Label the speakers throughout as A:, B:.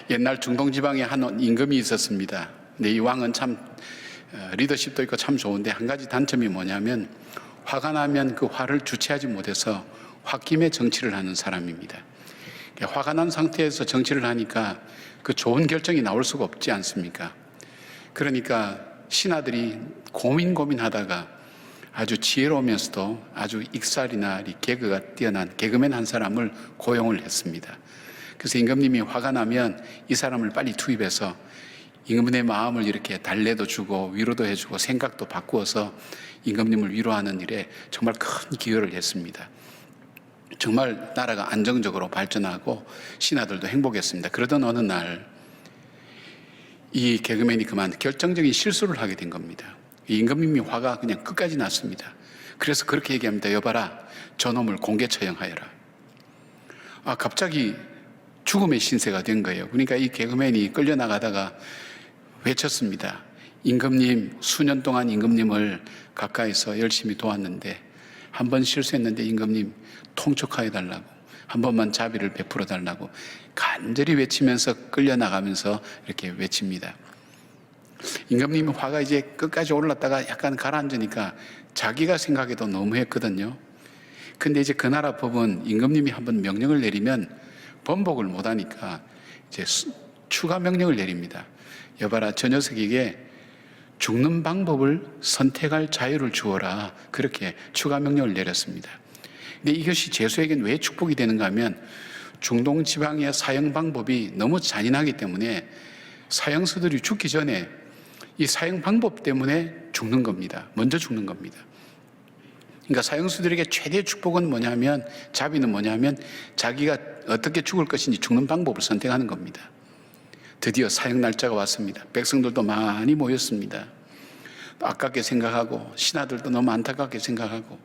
A: 옛날 중동 지방에 한 임금이 있었습니다. 근데 이 왕은 참 리더십도 있고 참 좋은데 한 가지 단점이 뭐냐면 화가 나면 그 화를 주체하지 못해서 홧김에 정치를 하는 사람입니다. 화가 난 상태에서 정치를 하니까 그 좋은 결정이 나올 수가 없지 않습니까? 그러니까 신하들이 고민하다가 아주 지혜로우면서도 아주 익살이나 개그가 뛰어난 개그맨 한 사람을 고용을 했습니다. 그래서 임금님이 화가 나면 이 사람을 빨리 투입해서 임금의 마음을 이렇게 달래도 주고 위로도 해주고 생각도 바꾸어서 임금님을 위로하는 일에 정말 큰 기여를 했습니다. 정말 나라가 안정적으로 발전하고 신하들도 행복했습니다. 그러던 어느 날 이 개그맨이 그만 결정적인 실수를 하게 된 겁니다. 이 임금님이 화가 그냥 끝까지 났습니다. 그래서 그렇게 얘기합니다. 여봐라, 저놈을 공개 처형하여라. 갑자기 죽음의 신세가 된 거예요. 그러니까 이 개그맨이 끌려나가다가 외쳤습니다. 임금님, 수년 동안 임금님을 가까이서 열심히 도왔는데 한 번 실수했는데 임금님 통촉하여 달라고, 한 번만 자비를 베풀어 달라고 간절히 외치면서 끌려나가면서 이렇게 외칩니다. 임금님이 화가 이제 끝까지 올랐다가 약간 가라앉으니까 자기가 생각해도 너무했거든요. 근데 이제 그 나라 법은 임금님이 한번 명령을 내리면 번복을 못하니까 이제 추가 명령을 내립니다. 여봐라, 저 녀석에게 죽는 방법을 선택할 자유를 주어라. 그렇게 추가 명령을 내렸습니다. 근데 이것이 제수에게는 왜 축복이 되는가 하면 중동 지방의 사형 방법이 너무 잔인하기 때문에 사형수들이 죽기 전에 이 사형 방법 때문에 죽는 겁니다. 먼저 죽는 겁니다. 그러니까 사형수들에게 최대의 축복은 뭐냐면, 자비는 뭐냐면 자기가 어떻게 죽을 것인지 죽는 방법을 선택하는 겁니다. 드디어 사형 날짜가 왔습니다. 백성들도 많이 모였습니다. 아깝게 생각하고 신하들도 너무 안타깝게 생각하고,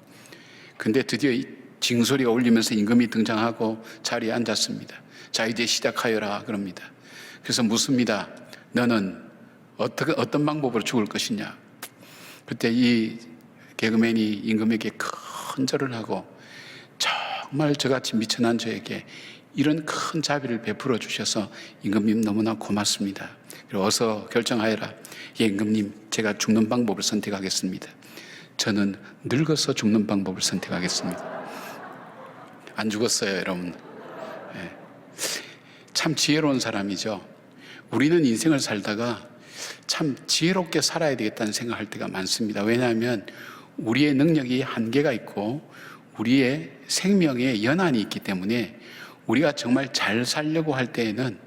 A: 근데 드디어 징소리가 울리면서 임금이 등장하고 자리에 앉았습니다. 자, 이제 시작하여라 그럽니다. 그래서 묻습니다. 너는 어떤 방법으로 죽을 것이냐? 그때 이 개그맨이 임금에게 큰 절을 하고, 정말 저같이 미천한 저에게 이런 큰 자비를 베풀어 주셔서 임금님 너무나 고맙습니다. 그리고 어서 결정하여라. 예, 임금님, 제가 죽는 방법을 선택하겠습니다. 저는 늙어서 죽는 방법을 선택하겠습니다. 안 죽었어요, 여러분. 예. 참 지혜로운 사람이죠. 우리는 인생을 살다가 참 지혜롭게 살아야 되겠다는 생각할 때가 많습니다. 왜냐하면 우리의 능력이 한계가 있고 우리의 생명에 연한이 있기 때문에 우리가 정말 잘 살려고 할 때에는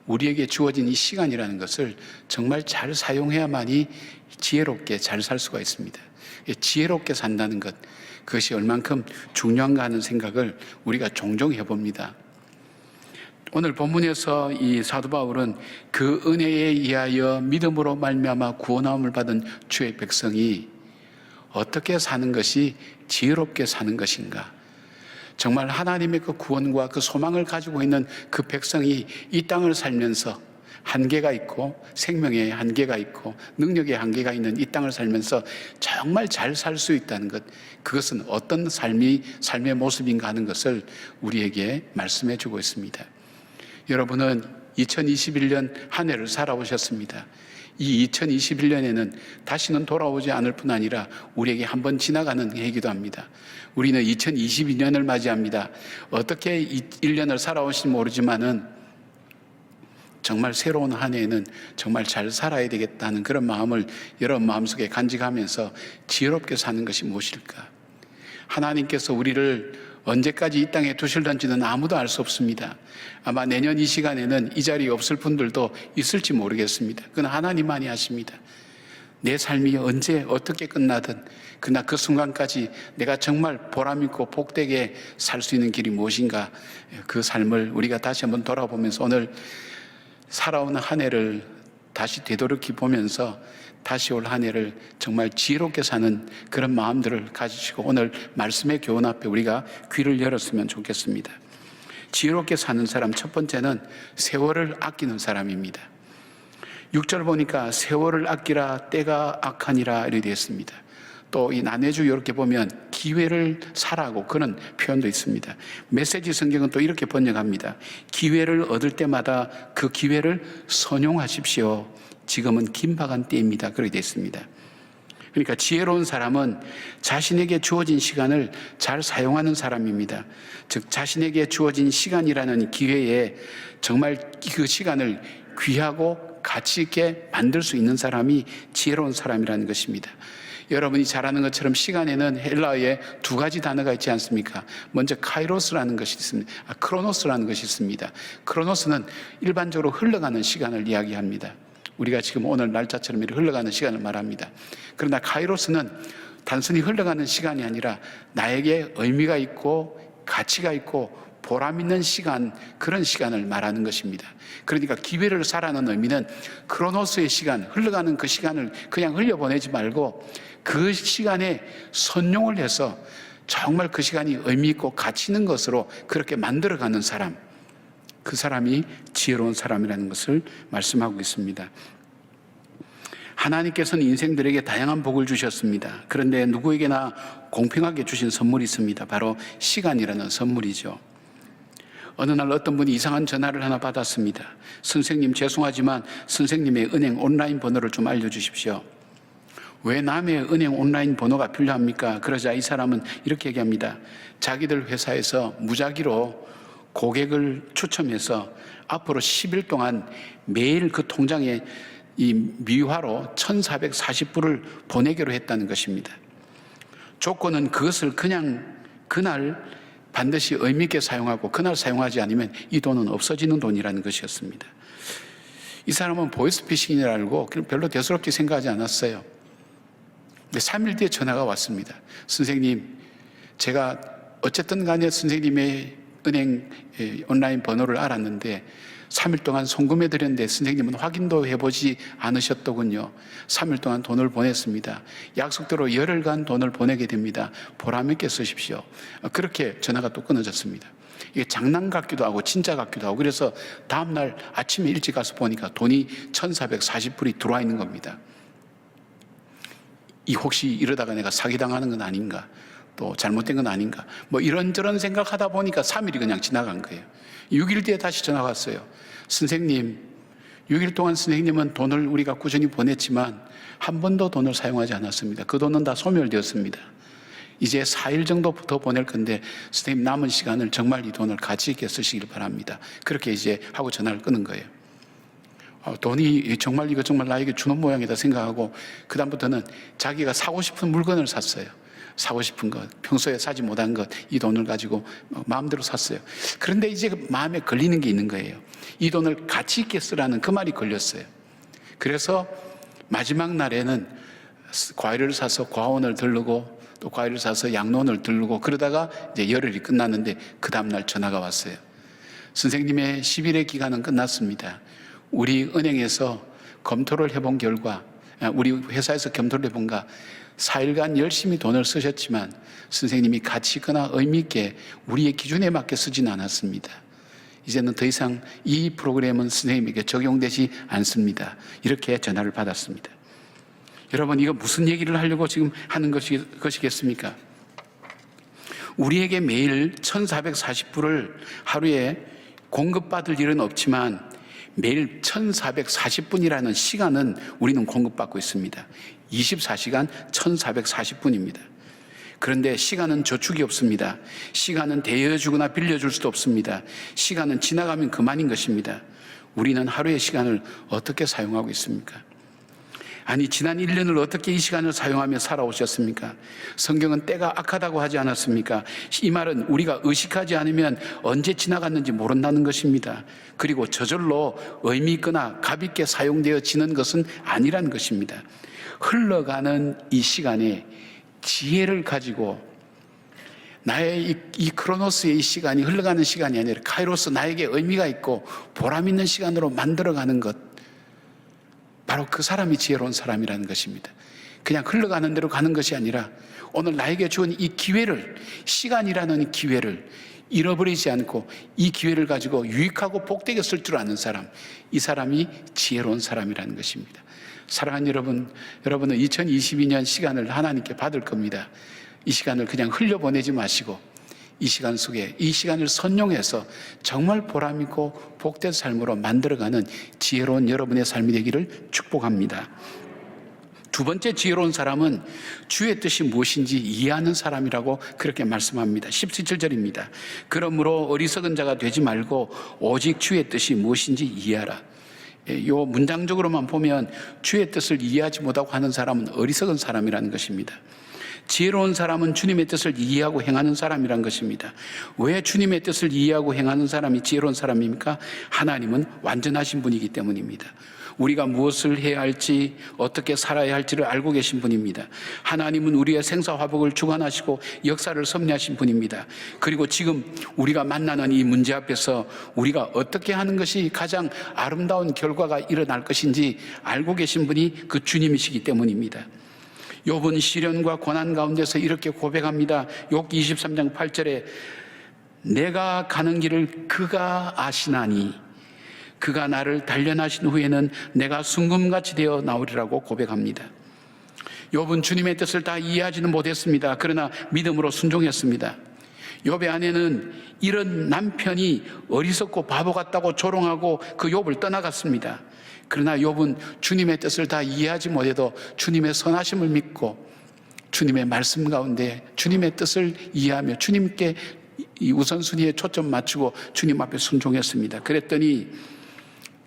A: 우리에게 주어진 이 시간이라는 것을 정말 잘 사용해야만이 지혜롭게 잘 살 수가 있습니다. 지혜롭게 산다는 것, 그것이 얼만큼 중요한가 하는 생각을 우리가 종종 해봅니다. 오늘 본문에서 이 사도 바울은 그 은혜에 의하여 믿음으로 말미암아 구원함을 받은 주의 백성이 어떻게 사는 것이 지혜롭게 사는 것인가, 정말 하나님의 그 구원과 그 소망을 가지고 있는 그 백성이 이 땅을 살면서 한계가 있고 생명의 한계가 있고 능력의 한계가 있는 이 땅을 살면서 정말 잘 살 수 있다는 것, 그것은 어떤 삶의 모습인가 하는 것을 우리에게 말씀해 주고 있습니다. 여러분은 2021년 한 해를 살아오셨습니다. 이 2021년에는 다시는 돌아오지 않을 뿐 아니라 우리에게 한번 지나가는 해이기도 합니다. 우리는 2022년을 맞이합니다. 어떻게 1년을 살아오실지 모르지만은 정말 새로운 한 해에는 정말 잘 살아야 되겠다는 그런 마음을 여러분 마음속에 간직하면서 지혜롭게 사는 것이 무엇일까? 하나님께서 우리를 언제까지 이 땅에 두실런지는 아무도 알 수 없습니다. 아마 내년 이 시간에는 이 자리에 없을 분들도 있을지 모르겠습니다. 그건 하나님만이 아십니다. 내 삶이 언제 어떻게 끝나든 그러나 그 순간까지 내가 정말 보람있고 복되게 살 수 있는 길이 무엇인가, 그 삶을 우리가 다시 한번 돌아보면서 오늘 살아온 한 해를 다시 되돌이켜 보면서 다시 올 한 해를 정말 지혜롭게 사는 그런 마음들을 가지시고 오늘 말씀의 교훈 앞에 우리가 귀를 열었으면 좋겠습니다. 지혜롭게 사는 사람, 첫 번째는 세월을 아끼는 사람입니다. 6절 보니까 세월을 아끼라 때가 악하니라 이렇게 되어 있습니다. 또 이 난해주 이렇게 보면 기회를 사라고 그런 표현도 있습니다. 메시지 성경은 또 이렇게 번역합니다. 기회를 얻을 때마다 그 기회를 선용하십시오. 지금은 긴박한 때입니다. 그렇게 되어 있습니다. 그러니까 지혜로운 사람은 자신에게 주어진 시간을 잘 사용하는 사람입니다. 즉 자신에게 주어진 시간이라는 기회에 정말 그 시간을 귀하고 가치 있게 만들 수 있는 사람이 지혜로운 사람이라는 것입니다. 여러분이 잘 아는 것처럼 시간에는 헬라어에 두 가지 단어가 있지 않습니까? 먼저 카이로스라는 것이 있습니다. 크로노스라는 것이 있습니다. 크로노스는 일반적으로 흘러가는 시간을 이야기합니다. 우리가 지금 오늘 날짜처럼 이렇게 흘러가는 시간을 말합니다. 그러나 카이로스는 단순히 흘러가는 시간이 아니라 나에게 의미가 있고 가치가 있고 보람 있는 시간, 그런 시간을 말하는 것입니다. 그러니까 기회를 사라는 의미는 크로노스의 시간, 흘러가는 그 시간을 그냥 흘려보내지 말고 그 시간에 선용을 해서 정말 그 시간이 의미 있고 가치 있는 것으로 그렇게 만들어가는 사람, 그 사람이 지혜로운 사람이라는 것을 말씀하고 있습니다. 하나님께서는 인생들에게 다양한 복을 주셨습니다. 그런데 누구에게나 공평하게 주신 선물이 있습니다. 바로 시간이라는 선물이죠. 어느 날 어떤 분이 이상한 전화를 하나 받았습니다. 선생님, 죄송하지만 선생님의 은행 온라인 번호를 좀 알려주십시오. 왜 남의 은행 온라인 번호가 필요합니까? 그러자 이 사람은 이렇게 얘기합니다. 자기들 회사에서 무작위로 고객을 추첨해서 앞으로 10일 동안 매일 그 통장에 이 미화로 1,440불을 보내기로 했다는 것입니다. 조건은 그것을 그냥 그날 반드시 의미 있게 사용하고 그날 사용하지 않으면 이 돈은 없어지는 돈이라는 것이었습니다. 이 사람은 보이스피싱이라 알고 별로 대수롭게 생각하지 않았어요. 근데 3일 뒤에 전화가 왔습니다. 선생님, 제가 어쨌든 간에 선생님의 은행 온라인 번호를 알았는데 3일 동안 송금해 드렸는데 선생님은 확인도 해보지 않으셨더군요. 3일 동안 돈을 보냈습니다. 약속대로 열흘간 돈을 보내게 됩니다. 보람 있게 쓰십시오. 그렇게 전화가 또 끊어졌습니다. 이게 장난 같기도 하고 진짜 같기도 하고, 그래서 다음날 아침에 일찍 가서 보니까 돈이 1,440불이 들어와 있는 겁니다. 이 혹시 이러다가 내가 사기당하는 건 아닌가, 또 잘못된 건 아닌가, 뭐 이런저런 생각하다 보니까 3일이 그냥 지나간 거예요. 6일 뒤에 다시 전화가 왔어요. 선생님, 6일 동안 선생님은 돈을 우리가 꾸준히 보냈지만 한 번도 돈을 사용하지 않았습니다. 그 돈은 다 소멸되었습니다. 이제 4일 정도 더 보낼 건데 선생님 남은 시간을 정말 이 돈을 가치 있게 쓰시길 바랍니다. 그렇게 이제 하고 전화를 끊은 거예요. 돈이 정말 이거 정말 나에게 주는 모양이다 생각하고 그 다음부터는 자기가 사고 싶은 물건을 샀어요. 사고 싶은 것, 평소에 사지 못한 것, 이 돈을 가지고 마음대로 샀어요. 그런데 이제 마음에 걸리는 게 있는 거예요. 이 돈을 가치 있게 쓰라는 그 말이 걸렸어요. 그래서 마지막 날에는 과일을 사서 과원을 들르고 또 과일을 사서 양론을 들르고 그러다가 이제 열흘이 끝났는데 그 다음날 전화가 왔어요. 선생님의 10일의 기간은 끝났습니다. 우리 은행에서 검토를 해본 결과, 우리 회사에서 검토를 해본가 4일간 열심히 돈을 쓰셨지만 선생님이 가치 있거나 의미 있게 우리의 기준에 맞게 쓰지는 않았습니다. 이제는 더 이상 이 프로그램은 선생님에게 적용되지 않습니다. 이렇게 전화를 받았습니다. 여러분, 이거 무슨 얘기를 하려고 지금 하는 것이겠습니까? 우리에게 매일 1,440불을 하루에 공급받을 일은 없지만 매일 1,440분이라는 시간은 우리는 공급받고 있습니다. 24시간 1,440분입니다. 그런데 시간은 저축이 없습니다. 시간은 대여주거나 빌려줄 수도 없습니다. 시간은 지나가면 그만인 것입니다. 우리는 하루의 시간을 어떻게 사용하고 있습니까? 아니, 지난 1년을 어떻게 이 시간을 사용하며 살아오셨습니까? 성경은 때가 악하다고 하지 않았습니까? 이 말은 우리가 의식하지 않으면 언제 지나갔는지 모른다는 것입니다. 그리고 저절로 의미 있거나 값 있게 사용되어지는 것은 아니라는 것입니다. 흘러가는 이 시간에 지혜를 가지고 나의 이 크로노스의 이 시간이 흘러가는 시간이 아니라 카이로스, 나에게 의미가 있고 보람 있는 시간으로 만들어가는 것, 바로 그 사람이 지혜로운 사람이라는 것입니다. 그냥 흘러가는 대로 가는 것이 아니라 오늘 나에게 주은 이 기회를, 시간이라는 기회를 잃어버리지 않고 이 기회를 가지고 유익하고 복되게 쓸 줄 아는 사람, 이 사람이 지혜로운 사람이라는 것입니다. 사랑하는 여러분, 여러분은 2022년 시간을 하나님께 받을 겁니다. 이 시간을 그냥 흘려보내지 마시고 이 시간 속에 이 시간을 선용해서 정말 보람있고 복된 삶으로 만들어가는 지혜로운 여러분의 삶이 되기를 축복합니다. 두 번째 지혜로운 사람은 주의 뜻이 무엇인지 이해하는 사람이라고 그렇게 말씀합니다. 17절입니다. 그러므로 어리석은 자가 되지 말고 오직 주의 뜻이 무엇인지 이해하라. 요 문장적으로만 보면 주의 뜻을 이해하지 못하고 하는 사람은 어리석은 사람이라는 것입니다. 지혜로운 사람은 주님의 뜻을 이해하고 행하는 사람이란 것입니다. 왜 주님의 뜻을 이해하고 행하는 사람이 지혜로운 사람입니까? 하나님은 완전하신 분이기 때문입니다. 우리가 무엇을 해야 할지, 어떻게 살아야 할지를 알고 계신 분입니다. 하나님은 우리의 생사화복을 주관하시고 역사를 섭리하신 분입니다. 그리고 지금 우리가 만나는 이 문제 앞에서 우리가 어떻게 하는 것이 가장 아름다운 결과가 일어날 것인지 알고 계신 분이 그 주님이시기 때문입니다. 욥은 시련과 고난 가운데서 이렇게 고백합니다. 욥기 23장 8절에 내가 가는 길을 그가 아시나니 그가 나를 단련하신 후에는 내가 순금같이 되어 나오리라고 고백합니다. 욥은 주님의 뜻을 다 이해하지는 못했습니다. 그러나 믿음으로 순종했습니다. 욥의 아내는 이런 남편이 어리석고 바보 같다고 조롱하고 그 욥을 떠나갔습니다. 그러나 욥은 주님의 뜻을 다 이해하지 못해도 주님의 선하심을 믿고 주님의 말씀 가운데 주님의 뜻을 이해하며 주님께 이 우선순위에 초점 맞추고 주님 앞에 순종했습니다. 그랬더니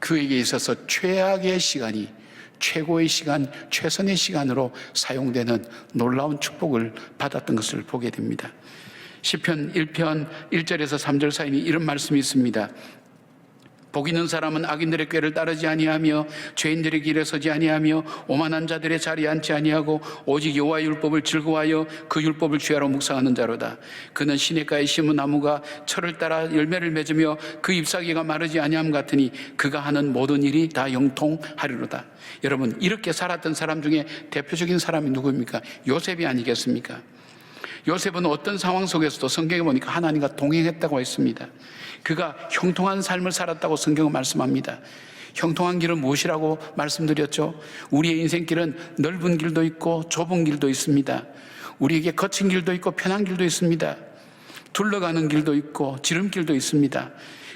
A: 그에게 있어서 최악의 시간이 최고의 시간, 최선의 시간으로 사용되는 놀라운 축복을 받았던 것을 보게 됩니다. 시편 1편 1절에서 3절 사이에 이런 말씀이 있습니다. 복 있는 사람은 악인들의 꾀를 따르지 아니하며 죄인들의 길에 서지 아니하며 오만한 자들의 자리에 앉지 아니하고 오직 여호와의 율법을 즐거워하여 그 율법을 주야로 묵상하는 자로다. 그는 시냇가에 심은 나무가 철을 따라 열매를 맺으며 그 잎사귀가 마르지 아니함 같으니 그가 하는 모든 일이 다 영통하리로다. 여러분, 이렇게 살았던 사람 중에 대표적인 사람이 누구입니까? 요셉이 아니겠습니까? 요셉은 어떤 상황 속에서도 성경에 보니까 하나님과 동행했다고 했습니다. 그가 형통한 삶을 살았다고 성경은 말씀합니다. 형통한 길은 무엇이라고 말씀드렸죠? 우리의 인생길은 넓은 길도 있고 좁은 길도 있습니다. 우리에게 거친 길도 있고 편한 길도 있습니다. 둘러가는 길도 있고 지름길도 있습니다.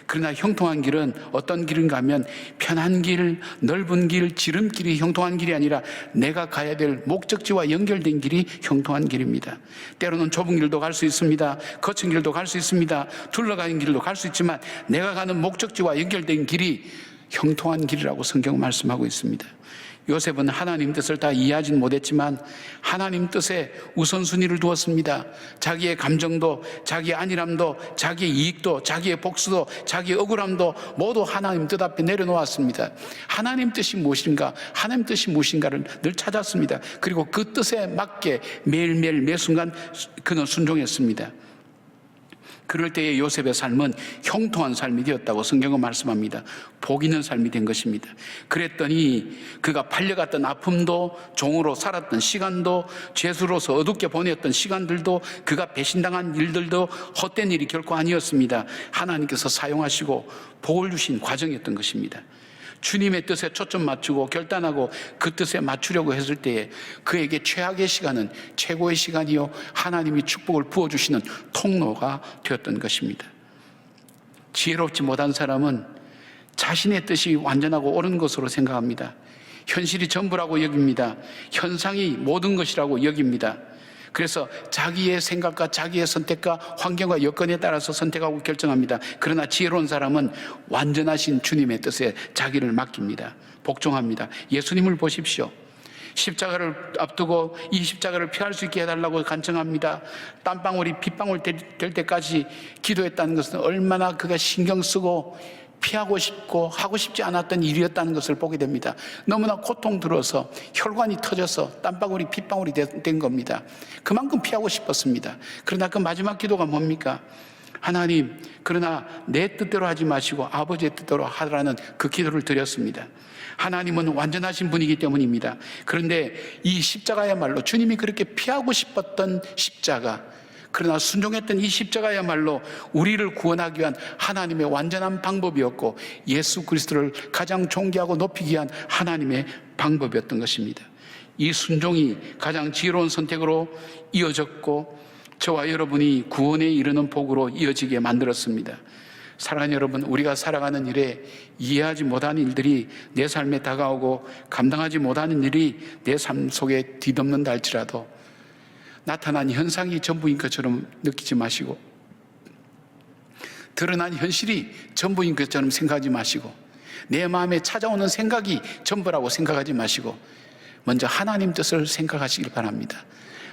A: 그러나 형통한 길은 어떤 길인가 하면 편한 길, 넓은 길, 지름길이 형통한 길이 아니라 내가 가야 될 목적지와 연결된 길이 형통한 길입니다. 때로는 좁은 길도 갈 수 있습니다. 거친 길도 갈 수 있습니다. 둘러가는 길도 갈 수 있지만 내가 가는 목적지와 연결된 길이 형통한 길이라고 성경은 말씀하고 있습니다. 요셉은 하나님 뜻을 다 이해하지는 못했지만 하나님 뜻에 우선순위를 두었습니다. 자기의 감정도, 자기의 안일함도, 자기의 이익도, 자기의 복수도, 자기의 억울함도 모두 하나님 뜻 앞에 내려놓았습니다. 하나님 뜻이 무엇인가, 하나님 뜻이 무엇인가를 늘 찾았습니다. 그리고 그 뜻에 맞게 매일매일 매순간 그는 순종했습니다. 그럴 때의 요셉의 삶은 형통한 삶이 되었다고 성경은 말씀합니다. 복 있는 삶이 된 것입니다. 그랬더니 그가 팔려갔던 아픔도, 종으로 살았던 시간도, 죄수로서 어둡게 보냈던 시간들도, 그가 배신당한 일들도 헛된 일이 결코 아니었습니다. 하나님께서 사용하시고 복을 주신 과정이었던 것입니다. 주님의 뜻에 초점 맞추고 결단하고 그 뜻에 맞추려고 했을 때에 그에게 최악의 시간은 최고의 시간이요 하나님이 축복을 부어주시는 통로가 되었던 것입니다. 지혜롭지 못한 사람은 자신의 뜻이 완전하고 옳은 것으로 생각합니다. 현실이 전부라고 여깁니다. 현상이 모든 것이라고 여깁니다. 그래서 자기의 생각과 자기의 선택과 환경과 여건에 따라서 선택하고 결정합니다. 그러나 지혜로운 사람은 완전하신 주님의 뜻에 자기를 맡깁니다. 복종합니다. 예수님을 보십시오. 십자가를 앞두고 이 십자가를 피할 수 있게 해달라고 간청합니다. 땀방울이 빗방울 될 때까지 기도했다는 것은 얼마나 그가 신경 쓰고 피하고 싶고 하고 싶지 않았던 일이었다는 것을 보게 됩니다. 너무나 고통 들어서 혈관이 터져서 땀방울이 핏방울이 된 겁니다. 그만큼 피하고 싶었습니다. 그러나 그 마지막 기도가 뭡니까? 하나님, 그러나 내 뜻대로 하지 마시고 아버지의 뜻대로 하라는 그 기도를 드렸습니다. 하나님은 완전하신 분이기 때문입니다. 그런데 이 십자가야말로 주님이 그렇게 피하고 싶었던 십자가, 그러나 순종했던 이 십자가야말로 우리를 구원하기 위한 하나님의 완전한 방법이었고 예수 그리스도를 가장 존귀하고 높이기 위한 하나님의 방법이었던 것입니다. 이 순종이 가장 지혜로운 선택으로 이어졌고 저와 여러분이 구원에 이르는 복으로 이어지게 만들었습니다. 사랑하는 여러분, 우리가 살아가는 일에 이해하지 못하는 일들이 내 삶에 다가오고 감당하지 못하는 일이 내 삶 속에 뒤덮는다 할지라도 나타난 현상이 전부인 것처럼 느끼지 마시고 드러난 현실이 전부인 것처럼 생각하지 마시고 내 마음에 찾아오는 생각이 전부라고 생각하지 마시고 먼저 하나님 뜻을 생각하시길 바랍니다.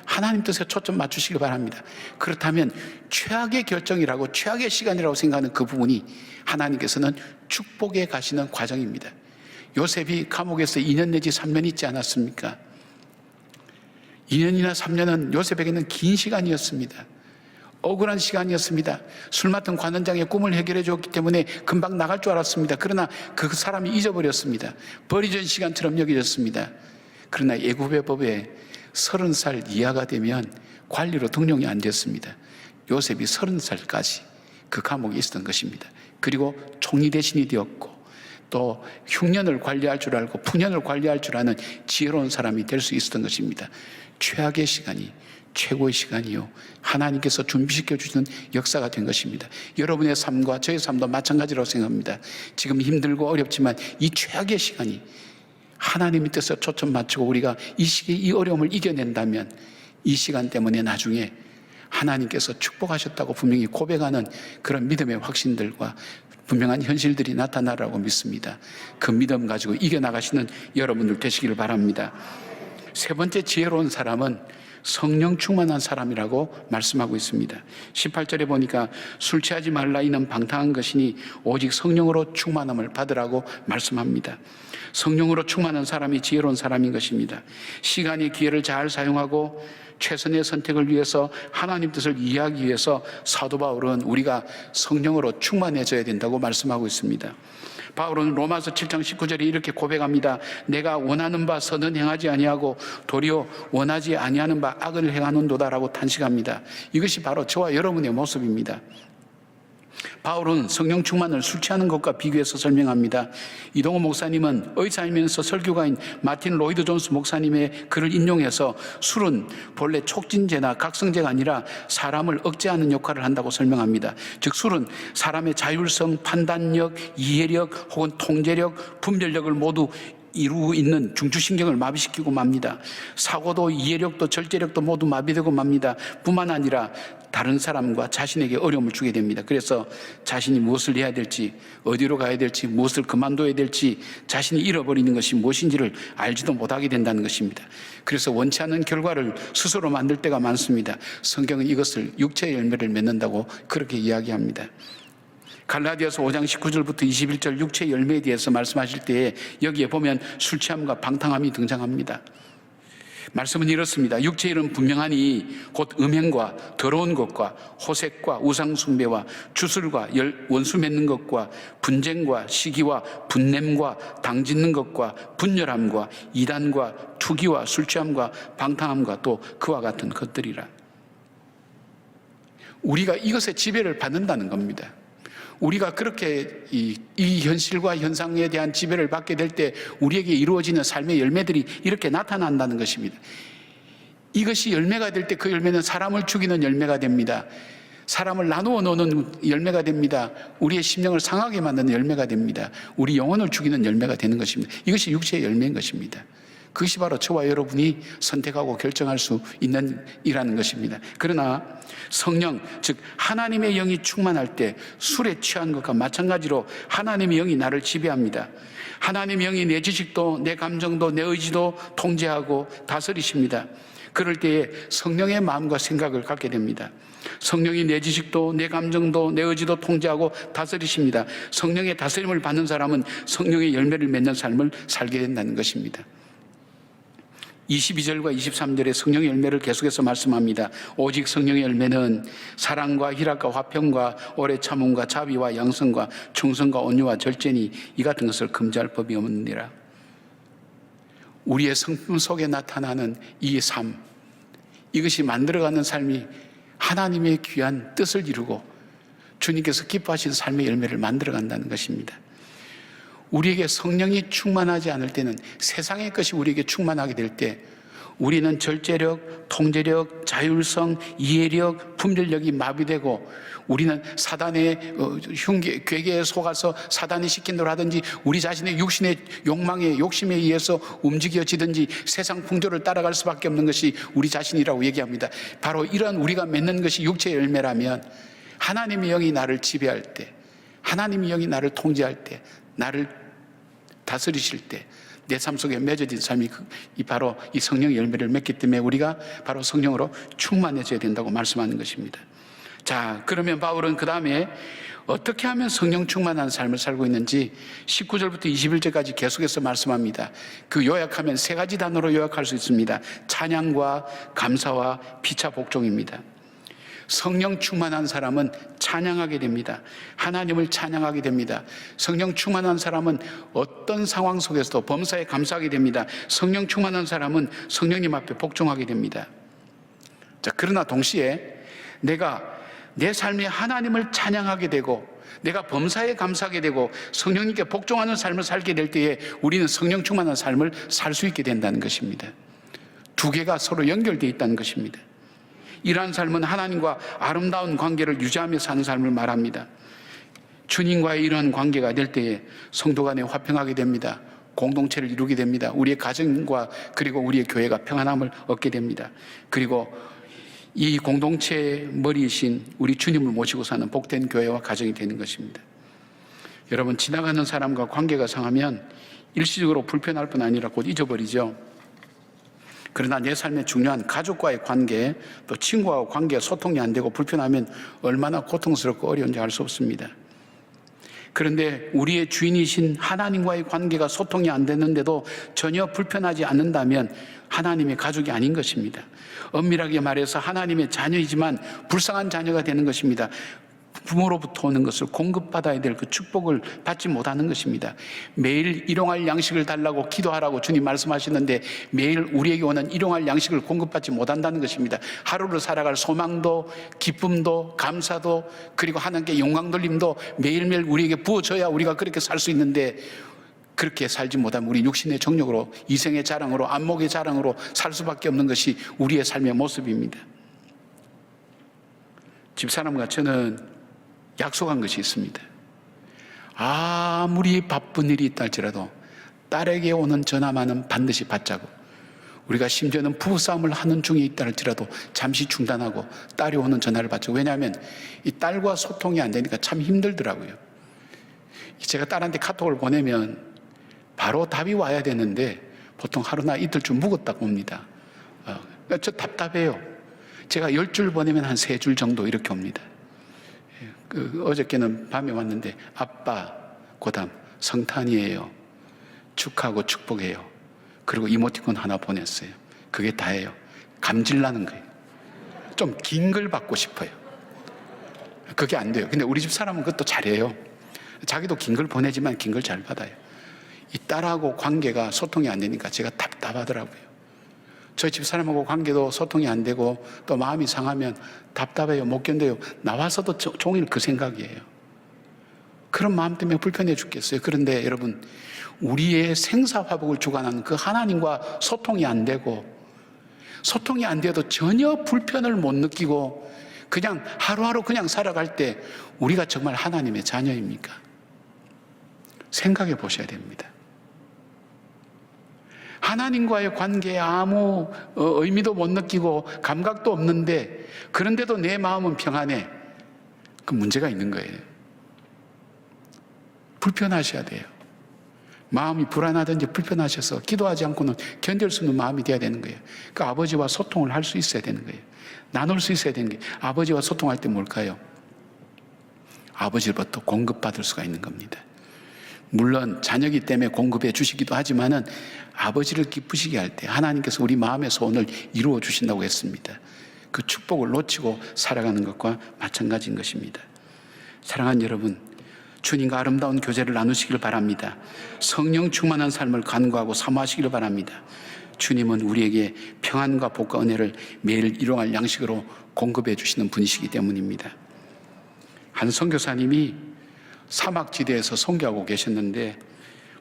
A: 하나님 뜻에 초점 맞추시길 바랍니다. 그렇다면 최악의 결정이라고 최악의 시간이라고 생각하는 그 부분이 하나님께서는 축복에 가시는 과정입니다. 요셉이 감옥에서 2년 내지 3년 있지 않았습니까? 2년이나 3년은 요셉에게는 긴 시간이었습니다. 억울한 시간이었습니다. 술 맡은 관원장의 꿈을 해결해 줬기 때문에 금방 나갈 줄 알았습니다. 그러나 그 사람이 잊어버렸습니다. 버리전 시간처럼 여겨졌습니다. 그러나 애굽의 법에 30살 이하가 되면 관리로 등용이 안 됐습니다. 요셉이 30살까지 그 감옥에 있었던 것입니다. 그리고 총리 대신이 되었고 또 흉년을 관리할 줄 알고 풍년을 관리할 줄 아는 지혜로운 사람이 될 수 있었던 것입니다. 최악의 시간이 최고의 시간이요 하나님께서 준비시켜 주시는 역사가 된 것입니다. 여러분의 삶과 저의 삶도 마찬가지라고 생각합니다. 지금 힘들고 어렵지만 이 최악의 시간이 하나님의 뜻에 초점 맞추고 우리가 이 시기에 이 어려움을 이겨낸다면 이 시간 때문에 나중에 하나님께서 축복하셨다고 분명히 고백하는 그런 믿음의 확신들과 분명한 현실들이 나타나라고 믿습니다. 그 믿음 가지고 이겨나가시는 여러분들 되시기를 바랍니다. 세 번째 지혜로운 사람은 성령 충만한 사람이라고 말씀하고 있습니다. 18절에 보니까 술 취하지 말라 이는 방탕한 것이니 오직 성령으로 충만함을 받으라고 말씀합니다. 성령으로 충만한 사람이 지혜로운 사람인 것입니다. 시간의 기회를 잘 사용하고 최선의 선택을 위해서 하나님 뜻을 이해하기 위해서 사도 바울은 우리가 성령으로 충만해져야 된다고 말씀하고 있습니다. 바울은 로마서 7장 19절에 이렇게 고백합니다. 내가 원하는 바 선은 행하지 아니하고 도리어 원하지 아니하는 바 악을 행하는도다라고 탄식합니다. 이것이 바로 저와 여러분의 모습입니다. 바울은 성령 충만을 술 취하는 것과 비교해서 설명합니다. 이동호 목사님은 의사이면서 설교가인 마틴 로이드 존스 목사님의 글을 인용해서 술은 본래 촉진제나 각성제가 아니라 사람을 억제하는 역할을 한다고 설명합니다. 즉 술은 사람의 자율성, 판단력, 이해력 혹은 통제력, 분별력을 모두 이루고 있는 중추신경을 마비시키고 맙니다. 사고도 이해력도 절제력도 모두 마비되고 맙니다. 뿐만 아니라 다른 사람과 자신에게 어려움을 주게 됩니다. 그래서 자신이 무엇을 해야 될지, 어디로 가야 될지, 무엇을 그만둬야 될지 자신이 잃어버리는 것이 무엇인지를 알지도 못하게 된다는 것입니다. 그래서 원치 않는 결과를 스스로 만들 때가 많습니다. 성경은 이것을 육체의 열매를 맺는다고 그렇게 이야기합니다. 갈라디아서 5장 19절부터 21절 육체의 열매에 대해서 말씀하실 때에 여기에 보면 술 취함과 방탕함이 등장합니다. 말씀은 이렇습니다. 육체의 일은 분명하니 곧 음행과 더러운 것과 호색과 우상숭배와 주술과 원수 맺는 것과 분쟁과 시기와 분냄과 당짓는 것과 분열함과 이단과 투기와 술취함과 방탕함과 또 그와 같은 것들이라. 우리가 이것의 지배를 받는다는 겁니다. 우리가 그렇게 이 현실과 현상에 대한 지배를 받게 될 때 우리에게 이루어지는 삶의 열매들이 이렇게 나타난다는 것입니다. 이것이 열매가 될 때 그 열매는 사람을 죽이는 열매가 됩니다. 사람을 나누어 놓는 열매가 됩니다. 우리의 심령을 상하게 만드는 열매가 됩니다. 우리 영혼을 죽이는 열매가 되는 것입니다. 이것이 육체의 열매인 것입니다. 그것이 바로 저와 여러분이 선택하고 결정할 수 있는 이라는 것입니다. 그러나 성령, 즉 하나님의 영이 충만할 때 술에 취한 것과 마찬가지로 하나님의 영이 나를 지배합니다. 하나님의 영이 내 지식도 내 감정도 내 의지도 통제하고 다스리십니다. 그럴 때에 성령의 마음과 생각을 갖게 됩니다. 성령이 내 지식도 내 감정도 내 의지도 통제하고 다스리십니다. 성령의 다스림을 받는 사람은 성령의 열매를 맺는 삶을 살게 된다는 것입니다. 22절과 23절에 성령의 열매를 계속해서 말씀합니다. 오직 성령의 열매는 사랑과 희락과 화평과 오래 참음과 자비와 양성과 충성과 온유와 절제니 이 같은 것을 금지할 법이 없느니라. 우리의 성품 속에 나타나는 이 삶, 이것이 만들어가는 삶이 하나님의 귀한 뜻을 이루고 주님께서 기뻐하시는 삶의 열매를 만들어 간다는 것입니다. 우리에게 성령이 충만하지 않을 때는, 세상의 것이 우리에게 충만하게 될 때 우리는 절제력, 통제력, 자율성, 이해력, 분별력이 마비되고 우리는 사단의 괴계에 속아서 사단이 시킨 대로 하든지 우리 자신의 육신의 욕망에 욕심에 의해서 움직여지든지 세상 풍조를 따라갈 수밖에 없는 것이 우리 자신이라고 얘기합니다. 바로 이런 우리가 맺는 것이 육체의 열매라면, 하나님의 영이 나를 지배할 때, 하나님의 영이 나를 통제할 때, 나를 다스리실 때 내 삶 속에 맺어진 삶이 바로 이 성령의 열매를 맺기 때문에 우리가 바로 성령으로 충만해져야 된다고 말씀하는 것입니다. 자, 그러면 바울은 그 다음에 어떻게 하면 성령 충만한 삶을 살고 있는지 19절부터 21절까지 계속해서 말씀합니다. 그 요약하면 세 가지 단어로 요약할 수 있습니다. 찬양과 감사와 피차 복종입니다. 성령 충만한 사람은 찬양하게 됩니다. 하나님을 찬양하게 됩니다. 성령 충만한 사람은 어떤 상황 속에서도 범사에 감사하게 됩니다. 성령 충만한 사람은 성령님 앞에 복종하게 됩니다. 자, 그러나 동시에 내가 내 삶에 하나님을 찬양하게 되고 내가 범사에 감사하게 되고 성령님께 복종하는 삶을 살게 될 때에 우리는 성령 충만한 삶을 살 수 있게 된다는 것입니다. 두 개가 서로 연결되어 있다는 것입니다. 이러한 삶은 하나님과 아름다운 관계를 유지하며 사는 삶을 말합니다. 주님과의 이러한 관계가 될 때에 성도 간에 화평하게 됩니다. 공동체를 이루게 됩니다. 우리의 가정과 그리고 우리의 교회가 평안함을 얻게 됩니다. 그리고 이 공동체의 머리이신 우리 주님을 모시고 사는 복된 교회와 가정이 되는 것입니다. 여러분, 지나가는 사람과 관계가 상하면 일시적으로 불편할 뿐 아니라 곧 잊어버리죠. 그러나 내 삶의 중요한 가족과의 관계, 또 친구와 관계 소통이 안 되고 불편하면 얼마나 고통스럽고 어려운지 알 수 없습니다. 그런데 우리의 주인이신 하나님과의 관계가 소통이 안 되는데도 전혀 불편하지 않는다면 하나님의 가족이 아닌 것입니다. 엄밀하게 말해서 하나님의 자녀이지만 불쌍한 자녀가 되는 것입니다. 부모로부터 오는 것을 공급받아야 될 그 축복을 받지 못하는 것입니다. 매일 일용할 양식을 달라고 기도하라고 주님 말씀하시는데 매일 우리에게 오는 일용할 양식을 공급받지 못한다는 것입니다. 하루를 살아갈 소망도 기쁨도 감사도 그리고 하나님께 영광 돌림도 매일매일 우리에게 부어줘야 우리가 그렇게 살 수 있는데, 그렇게 살지 못하면 우리 육신의 정욕으로, 이생의 자랑으로, 안목의 자랑으로 살 수밖에 없는 것이 우리의 삶의 모습입니다. 집사람과 저는 약속한 것이 있습니다. 아무리 바쁜 일이 있다 할지라도 딸에게 오는 전화만은 반드시 받자고, 우리가 심지어는 부부싸움을 하는 중에 있다 할지라도 잠시 중단하고 딸이 오는 전화를 받자고. 왜냐하면 이 딸과 소통이 안 되니까 참 힘들더라고요. 제가 딸한테 카톡을 보내면 바로 답이 와야 되는데 보통 하루나 이틀쯤 묵었다고 옵니다. 저 답답해요. 제가 10줄 보내면 한 3줄 정도 이렇게 옵니다. 어저께는 밤에 왔는데 아빠 고담 성탄이에요. 축하하고 축복해요. 그리고 이모티콘 하나 보냈어요. 그게 다예요. 감질나는 거예요. 좀 긴 걸 받고 싶어요. 그게 안 돼요. 근데 우리 집 사람은 그것도 잘해요. 자기도 긴 걸 보내지만 긴 걸 잘 받아요. 이 딸하고 관계가 소통이 안 되니까 제가 답답하더라고요. 저희 집사람하고 관계도 소통이 안 되고 또 마음이 상하면 답답해요. 못 견뎌요. 나와서도 종일 그 생각이에요. 그런 마음 때문에 불편해 죽겠어요. 그런데 여러분, 우리의 생사화복을 주관하는 그 하나님과 소통이 안 되고, 소통이 안 돼도 전혀 불편을 못 느끼고 그냥 하루하루 그냥 살아갈 때 우리가 정말 하나님의 자녀입니까? 생각해 보셔야 됩니다. 하나님과의 관계에 아무 의미도 못 느끼고 감각도 없는데 그런데도 내 마음은 평안해. 그 문제가 있는 거예요. 불편하셔야 돼요. 마음이 불안하든지 불편하셔서 기도하지 않고는 견딜 수 있는 마음이 돼야 되는 거예요. 그 아버지와 소통을 할 수 있어야 되는 거예요. 나눌 수 있어야 되는 게, 아버지와 소통할 때 뭘까요? 아버지로부터 공급받을 수가 있는 겁니다. 물론 자녀이기 때문에 공급해 주시기도 하지만은 아버지를 기쁘시게 할 때 하나님께서 우리 마음의 소원을 이루어 주신다고 했습니다. 그 축복을 놓치고 살아가는 것과 마찬가지인 것입니다. 사랑하는 여러분, 주님과 아름다운 교제를 나누시길 바랍니다. 성령 충만한 삶을 간구하고 사모하시길 바랍니다. 주님은 우리에게 평안과 복과 은혜를 매일 일용할 양식으로 공급해 주시는 분이시기 때문입니다. 한 선교사님이 사막지대에서 선교하고 계셨는데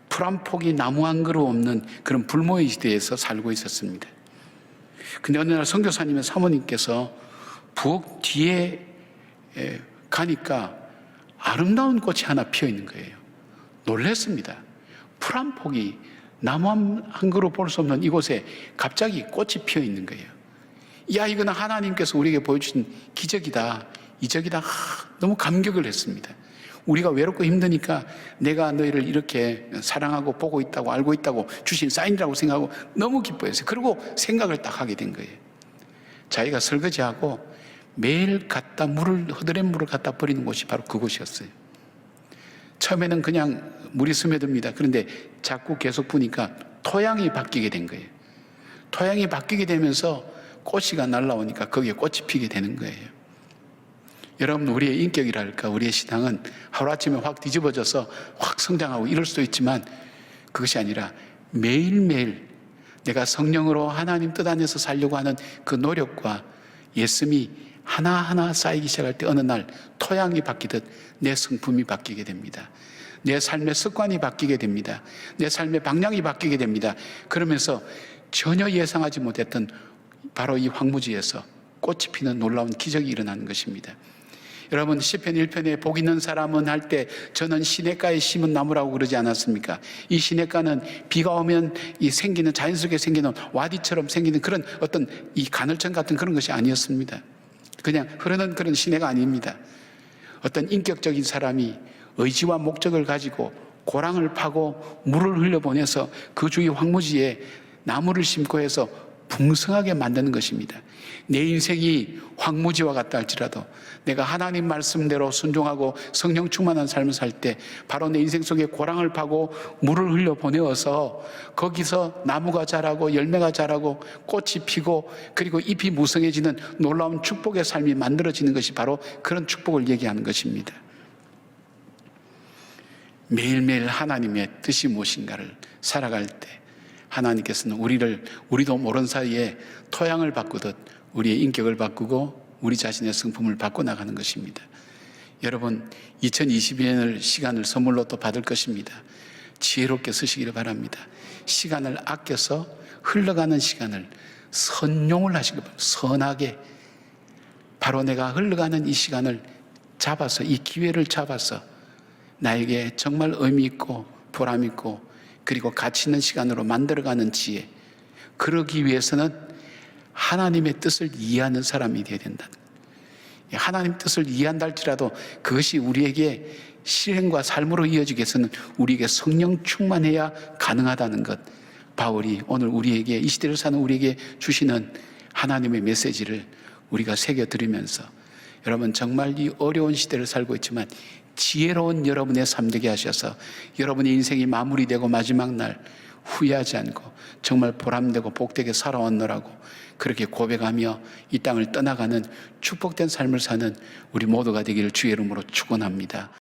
A: 풀 한 폭이 나무 한 그루 없는 그런 불모의 지대에서 살고 있었습니다. 근데 어느 날 선교사님의 사모님께서 부엌 뒤에 가니까 아름다운 꽃이 하나 피어 있는 거예요. 놀랐습니다. 풀 한 폭이 나무 한 그루 볼 수 없는 이곳에 갑자기 꽃이 피어 있는 거예요. 야, 이거는 하나님께서 우리에게 보여주신 기적이다, 이적이다. 너무 감격을 했습니다. 우리가 외롭고 힘드니까 내가 너희를 이렇게 사랑하고 보고 있다고 알고 있다고 주신 사인이라고 생각하고 너무 기뻐했어요. 그리고 생각을 딱 하게 된 거예요. 자기가 설거지하고 매일 허드렛 물을 갖다 버리는 곳이 바로 그곳이었어요. 처음에는 그냥 물이 스며듭니다. 그런데 자꾸 계속 부니까 토양이 바뀌게 된 거예요. 토양이 바뀌게 되면서 꽃이가 날라오니까 거기에 꽃이 피게 되는 거예요. 여러분, 우리의 인격이랄까, 우리의 신앙은 하루아침에 확 뒤집어져서 확 성장하고 이럴 수도 있지만 그것이 아니라 매일매일 내가 성령으로 하나님 뜻 안에서 살려고 하는 그 노력과 예씀이 하나하나 쌓이기 시작할 때 어느 날 토양이 바뀌듯 내 성품이 바뀌게 됩니다. 내 삶의 습관이 바뀌게 됩니다. 내 삶의 방향이 바뀌게 됩니다. 그러면서 전혀 예상하지 못했던 바로 이 황무지에서 꽃이 피는 놀라운 기적이 일어나는 것입니다. 여러분, 시편 1편에 복 있는 사람은 할 때 저는 시냇가에 심은 나무라고 그러지 않았습니까? 이 시냇가는 비가 오면 생기는 자연스럽게 생기는 와디처럼 생기는 그런 어떤 이 가늘천 같은 그런 것이 아니었습니다. 그냥 흐르는 그런 시내가 아닙니다. 어떤 인격적인 사람이 의지와 목적을 가지고 고랑을 파고 물을 흘려보내서 그 주위 황무지에 나무를 심고 해서 풍성하게 만드는 것입니다. 내 인생이 황무지와 같다 할지라도 내가 하나님 말씀대로 순종하고 성령 충만한 삶을 살 때 바로 내 인생 속에 고랑을 파고 물을 흘려보내어서 거기서 나무가 자라고 열매가 자라고 꽃이 피고 그리고 잎이 무성해지는 놀라운 축복의 삶이 만들어지는 것이 바로 그런 축복을 얘기하는 것입니다. 매일매일 하나님의 뜻이 무엇인가를 살아갈 때 하나님께서는 우리도 모르는 사이에 토양을 바꾸듯 우리의 인격을 바꾸고 우리 자신의 성품을 바꿔나가는 것입니다. 여러분, 2022년을 시간을 선물로 또 받을 것입니다. 지혜롭게 쓰시기를 바랍니다. 시간을 아껴서 흘러가는 시간을 선용을 하시기 바랍니다. 선하게 바로 내가 흘러가는 이 시간을 잡아서, 이 기회를 잡아서 나에게 정말 의미 있고 보람 있고 그리고 가치 있는 시간으로 만들어가는 지혜, 그러기 위해서는 하나님의 뜻을 이해하는 사람이 되어야 된다는 거예요. 하나님 뜻을 이해한다 할지라도 그것이 우리에게 실행과 삶으로 이어지기 위해서는 우리에게 성령 충만해야 가능하다는 것, 바울이 오늘 우리에게, 이 시대를 사는 우리에게 주시는 하나님의 메시지를 우리가 새겨들으면서 여러분, 정말 이 어려운 시대를 살고 있지만 지혜로운 여러분의 삶 되게 하셔서 여러분의 인생이 마무리되고 마지막 날 후회하지 않고 정말 보람되고 복되게 살아왔노라고 그렇게 고백하며 이 땅을 떠나가는 축복된 삶을 사는 우리 모두가 되기를 주의 이름으로 축원합니다.